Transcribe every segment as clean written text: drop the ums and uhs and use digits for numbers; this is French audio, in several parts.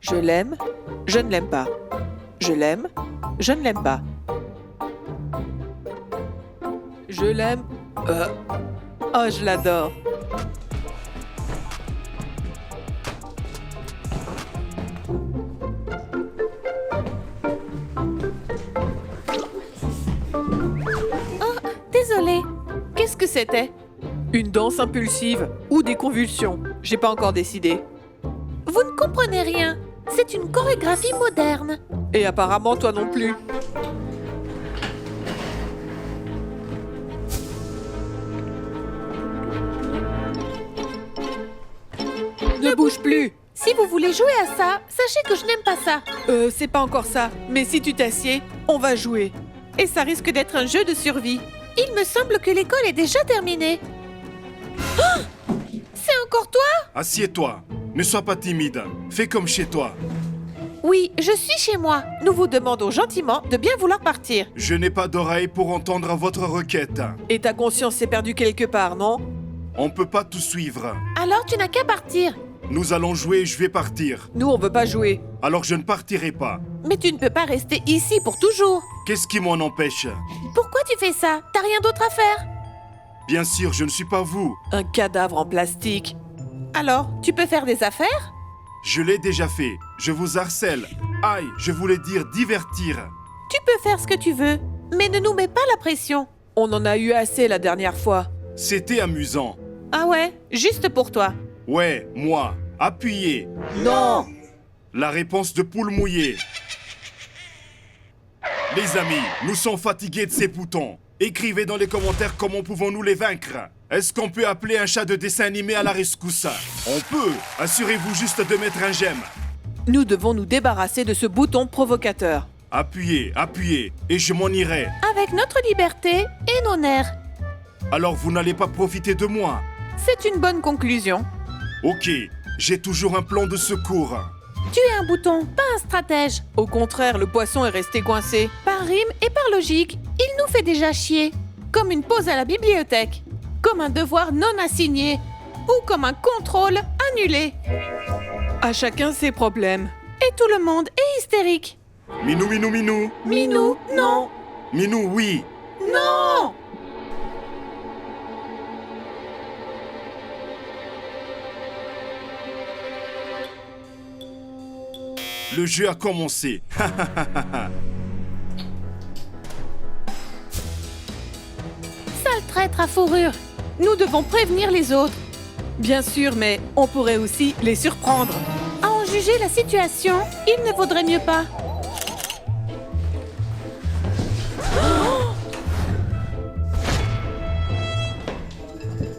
Je l'aime, je ne l'aime pas. Je l'aime, je ne l'aime pas. Je l'aime. Oh, je l'adore. Désolée. Qu'est-ce que c'était? Une danse impulsive ou des convulsions. J'ai pas encore décidé. Vous ne comprenez rien. C'est une chorégraphie moderne. Et apparemment, toi non plus. Ne bouge plus. Si vous voulez jouer à ça, sachez que je n'aime pas ça. C'est pas encore ça. Mais si tu t'assieds, on va jouer. Et ça risque d'être un jeu de survie. Il me semble que l'école est déjà terminée. Oh, c'est encore toi? Assieds-toi. Ne sois pas timide. Fais comme chez toi. Oui, je suis chez moi. Nous vous demandons gentiment de bien vouloir partir. Je n'ai pas d'oreille pour entendre votre requête. Et ta conscience s'est perdue quelque part, non? On peut pas tout suivre. Alors tu n'as qu'à partir. Nous allons jouer et je vais partir. Nous, on veut pas jouer. Alors je ne partirai pas. Mais tu ne peux pas rester ici pour toujours. Qu'est-ce qui m'en empêche? Pourquoi tu fais ça? T'as rien d'autre à faire? Bien sûr, je ne suis pas vous. Un cadavre en plastique. Alors, tu peux faire des affaires? Je l'ai déjà fait. Je vous harcèle. Aïe, je voulais dire divertir. Tu peux faire ce que tu veux, mais ne nous mets pas la pression. On en a eu assez la dernière fois. C'était amusant. Ah ouais, juste pour toi. Ouais, moi. Appuyez. Non! La réponse de poule mouillée. Les amis, nous sommes fatigués de ces boutons. Écrivez dans les commentaires comment pouvons-nous les vaincre. Est-ce qu'on peut appeler un chat de dessin animé à la rescousse? On peut. Assurez-vous juste de mettre un j'aime. Nous devons nous débarrasser de ce bouton provocateur. Appuyez, appuyez, et je m'en irai. Avec notre liberté et nos nerfs. Alors vous n'allez pas profiter de moi. C'est une bonne conclusion. Ok, j'ai toujours un plan de secours. Tu es un bouton, pas un stratège. Au contraire, le poisson est resté coincé. Par rime et par logique, il nous fait déjà chier. Comme une pause à la bibliothèque. Comme un devoir non assigné. Ou comme un contrôle annulé. À chacun ses problèmes. Et tout le monde est hystérique. Minou, minou, minou. Minou, non. Minou, oui. Non. Le jeu a commencé. Sale traître à fourrure. Nous devons prévenir les autres. Bien sûr, mais on pourrait aussi les surprendre. À en juger la situation, il ne vaudrait mieux pas.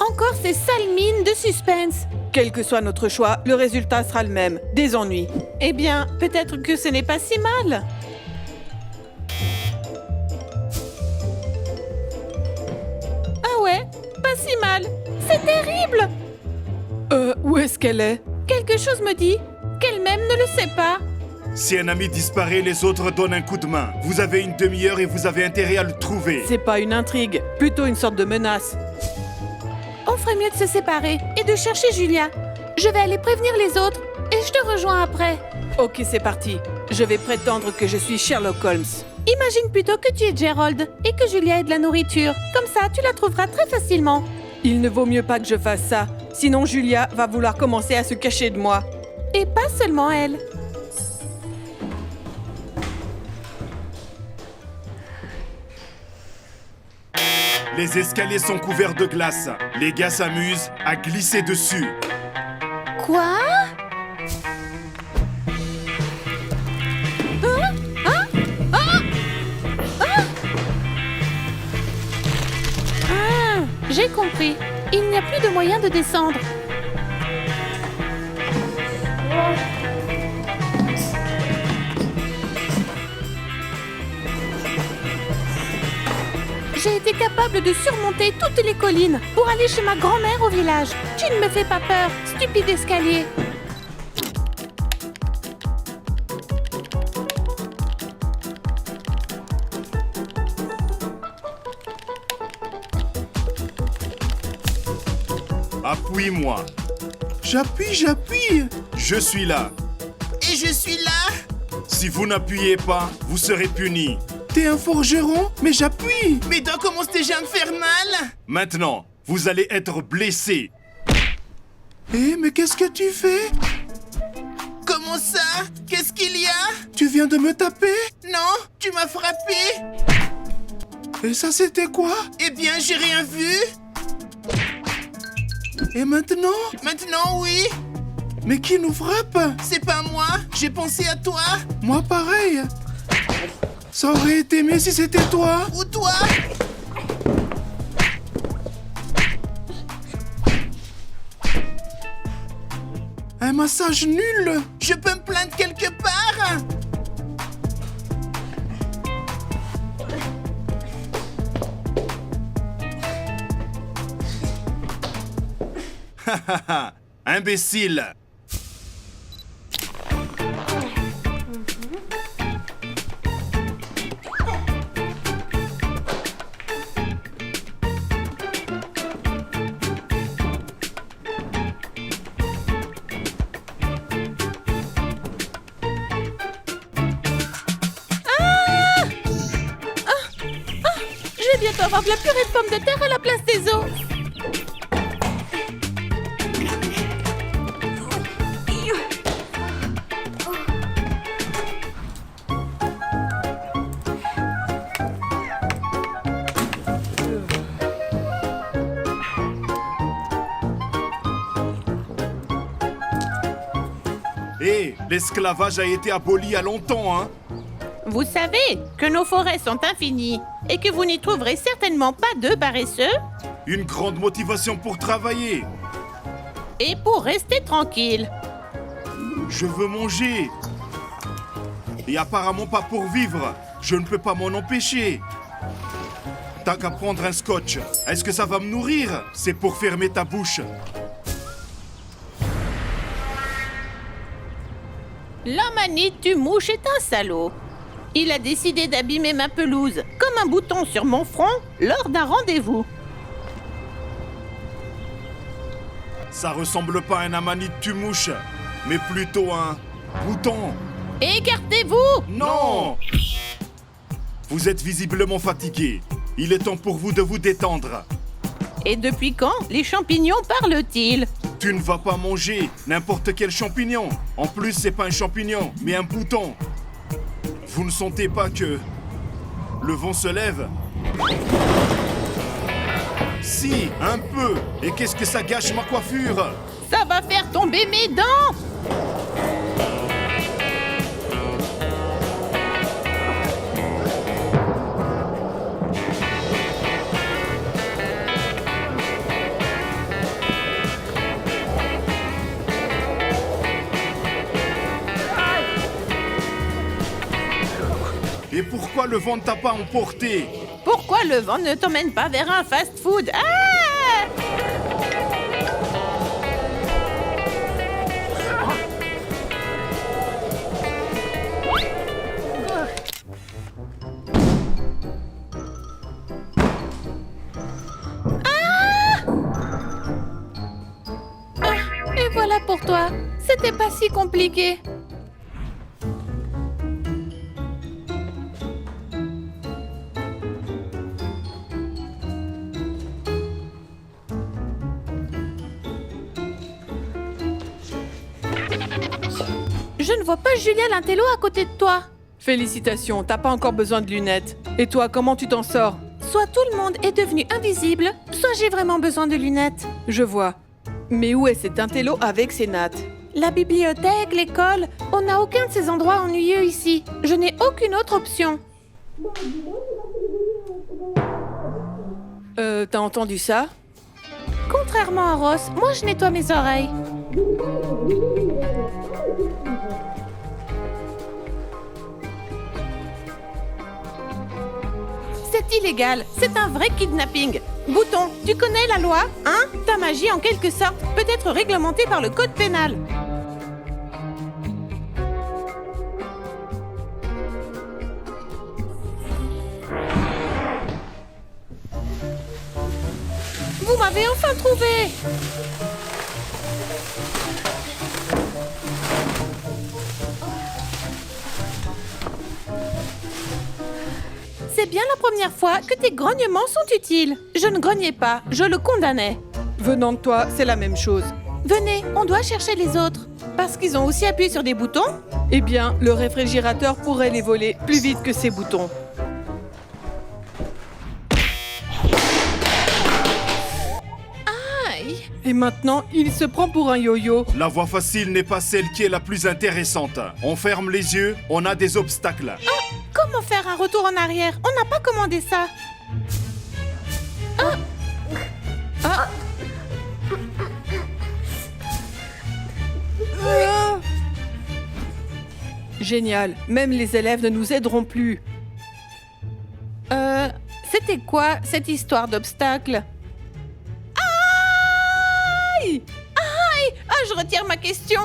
Encore ces sales mines de suspense. Quel que soit notre choix, le résultat sera le même. Des ennuis. Eh bien, peut-être que ce n'est pas si mal. Ah ouais, pas si mal. C'est terrible. Où est-ce qu'elle est? Quelque chose me dit qu'elle-même ne le sait pas. Si un ami disparaît, les autres donnent un coup de main. Vous avez une demi-heure et vous avez intérêt à le trouver. C'est pas une intrigue, plutôt une sorte de menace. On ferait mieux de se séparer et de chercher Julia. Je vais aller prévenir les autres et je te rejoins après. Ok, c'est parti. Je vais prétendre que je suis Sherlock Holmes. Imagine plutôt que tu es Gerald et que Julia ait de la nourriture. Comme ça, tu la trouveras très facilement. Il ne vaut mieux pas que je fasse ça. Sinon, Julia va vouloir commencer à se cacher de moi. Et pas seulement elle. Les escaliers sont couverts de glace. Les gars s'amusent à glisser dessus. Quoi? J'ai compris. Il n'y a plus de moyen de descendre. J'ai été capable de surmonter toutes les collines pour aller chez ma grand-mère au village. Tu ne me fais pas peur, stupide escalier. Appuie-moi. J'appuie. Je suis là. Et Je suis là. Si vous n'appuyez pas, vous serez puni. T'es un forgeron? Mais j'appuie. Mes doigts commencent déjà à me faire mal. Maintenant, vous allez être blessé. Eh, mais qu'est-ce que tu fais? Comment ça? Qu'est-ce qu'il y a? Tu viens de me taper? Non, tu m'as frappé. Et ça, c'était quoi? Eh bien, j'ai rien vu. Et maintenant? Maintenant, oui. Mais qui nous frappe? C'est pas moi. J'ai pensé à toi. Moi, pareil. Ça aurait été mieux si c'était toi. Ou toi. Un massage nul. Je peux me plaindre quelque part. Imbécile. Je vais bientôt avoir de la purée de pommes de terre à la place des os. Hé, l'esclavage a été aboli il y a longtemps, hein? Vous savez que nos forêts sont infinies et que vous n'y trouverez certainement pas de paresseux Une grande motivation pour travailler. et pour rester tranquille. Je veux manger. Et apparemment pas pour vivre. Je ne peux pas m'en empêcher. T'as qu'à prendre un scotch. Est-ce que ça va me nourrir? C'est pour fermer ta bouche. L'Amanite du mouche est un salaud. Il a décidé d'abîmer ma pelouse comme un bouton sur mon front lors d'un rendez-vous. Ça ressemble pas à un amanite tumouche, mais plutôt un bouton. Écartez-vous! Non! Vous êtes visiblement fatigué. Il est temps pour vous de vous détendre. Et depuis quand les champignons parlent-ils? Tu ne vas pas manger n'importe quel champignon. En plus, c'est pas un champignon, mais un bouton. Vous ne sentez pas que le vent se lève? Si, un peu. Et qu'est-ce que ça gâche ma coiffure? Ça va faire tomber mes dents! Et pourquoi le vent ne t'a pas emporté? Pourquoi le vent ne t'emmène pas vers un fast-food? Ah! Et voilà pour toi. C'était pas si compliqué. Je ne vois pas Julia Lintello à côté de toi. Félicitations, t'as pas encore besoin de lunettes. Et toi, comment tu t'en sors? Soit tout le monde est devenu invisible, soit j'ai vraiment besoin de lunettes. Je vois. Mais où est cet intello avec ses nattes? La bibliothèque, l'école, on n'a aucun de ces endroits ennuyeux ici. Je n'ai aucune autre option. T'as entendu ça? Contrairement à Ross, moi je nettoie mes oreilles. C'est illégal, c'est un vrai kidnapping. Bouton, tu connais la loi, hein? Ta magie, en quelque sorte, peut être réglementée par le code pénal. Vous m'avez enfin trouvé! bien la première fois que tes grognements sont utiles. Je ne grognais pas, je le condamnais. Venant de toi, c'est la même chose. Venez, on doit chercher les autres. Parce qu'ils ont aussi appuyé sur des boutons? Eh bien, le réfrigérateur pourrait les voler plus vite que ces boutons. Aïe! Et maintenant, il se prend pour un yo-yo. La voie facile n'est pas celle qui est la plus intéressante. On ferme les yeux, on a des obstacles. Comment faire un retour en arrière? On n'a pas commandé ça. Ah! Génial, même les élèves ne nous aideront plus. C'était quoi cette histoire d'obstacle? Aïe! Aïe! Ah, je retire ma question.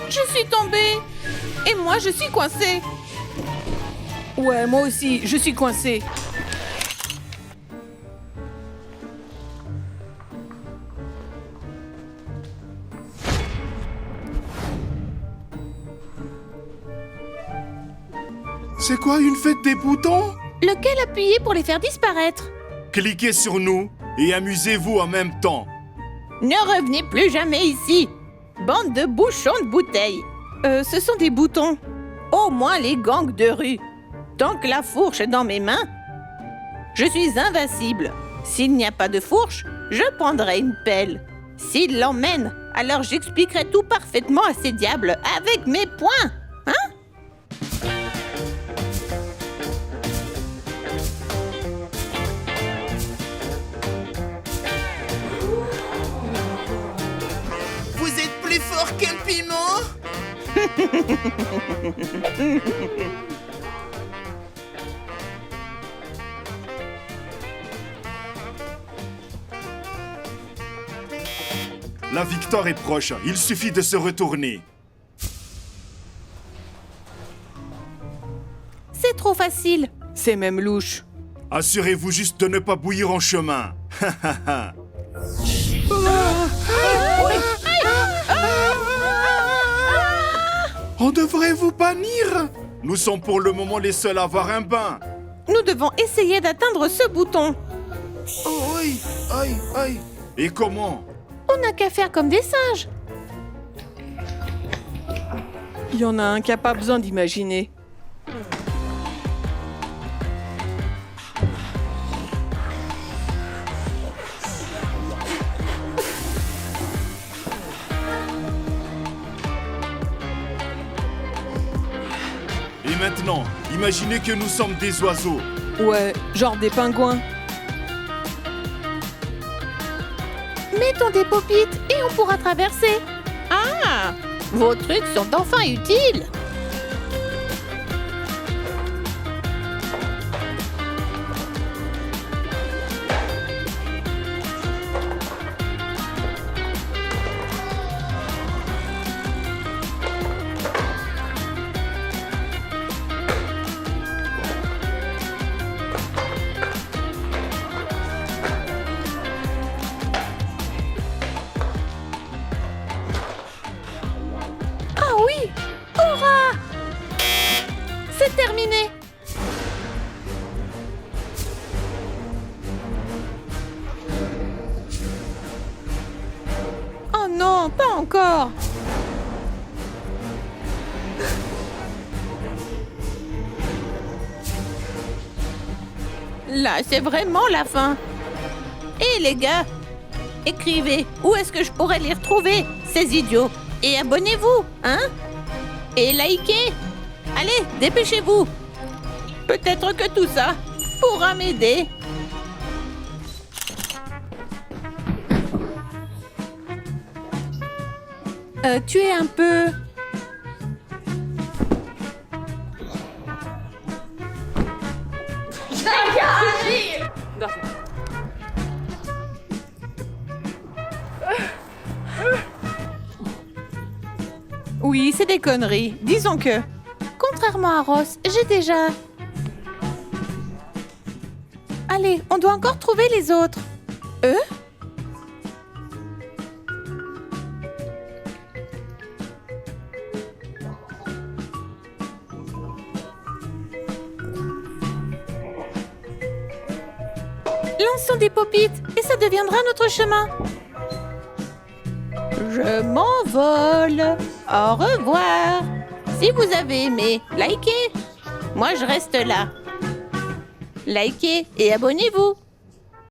Je suis tombée. Et moi, je suis coincée. Ouais, moi aussi, je suis coincée. C'est quoi une fête des boutons? Lequel appuyer pour les faire disparaître? Cliquez sur nous et amusez-vous en même temps. Ne revenez plus jamais ici. Bande de bouchons de bouteilles. Ce sont des boutons. Au moins les gangs de rue. Tant que la fourche est dans mes mains, je suis invincible. S'il n'y a pas de fourche, je prendrai une pelle. S'il l'emmène, alors j'expliquerai tout parfaitement à ces diables avec mes poings. Hein? Vous êtes plus fort que le piment? La victoire est proche, il suffit de se retourner. C'est trop facile. C'est même louche. Assurez-vous juste de ne pas bouillir en chemin. On devrait vous bannir. Nous sommes pour le moment les seuls à avoir un bain. Nous devons essayer d'atteindre ce bouton. Oh, aïe, aïe, aïe. Et comment? On n'a qu'à faire comme des singes. Il y en a un qui n'a pas besoin d'imaginer. Et maintenant, imaginez que nous sommes des oiseaux. Ouais, genre des pingouins. Mettons des paupites et on pourra traverser. Ah! Vos trucs sont enfin utiles. Ah oui! Hurrah! C'est terminé! Oh non, pas encore! Là, c'est vraiment la fin. Et les gars, écrivez, où est-ce que je pourrais les retrouver, ces idiots? Et abonnez-vous, hein? Et likez! Allez, dépêchez-vous! Peut-être que tout ça pourra m'aider. Tu es un peu... Oui, c'est des conneries. Disons que... Contrairement à Ross, j'ai déjà... Allez, on doit encore trouver les autres. Eux? Lançons des pop-it et ça deviendra notre chemin. Je m'envole. Au revoir. Si vous avez aimé, likez. Moi, je reste là. Likez et abonnez-vous.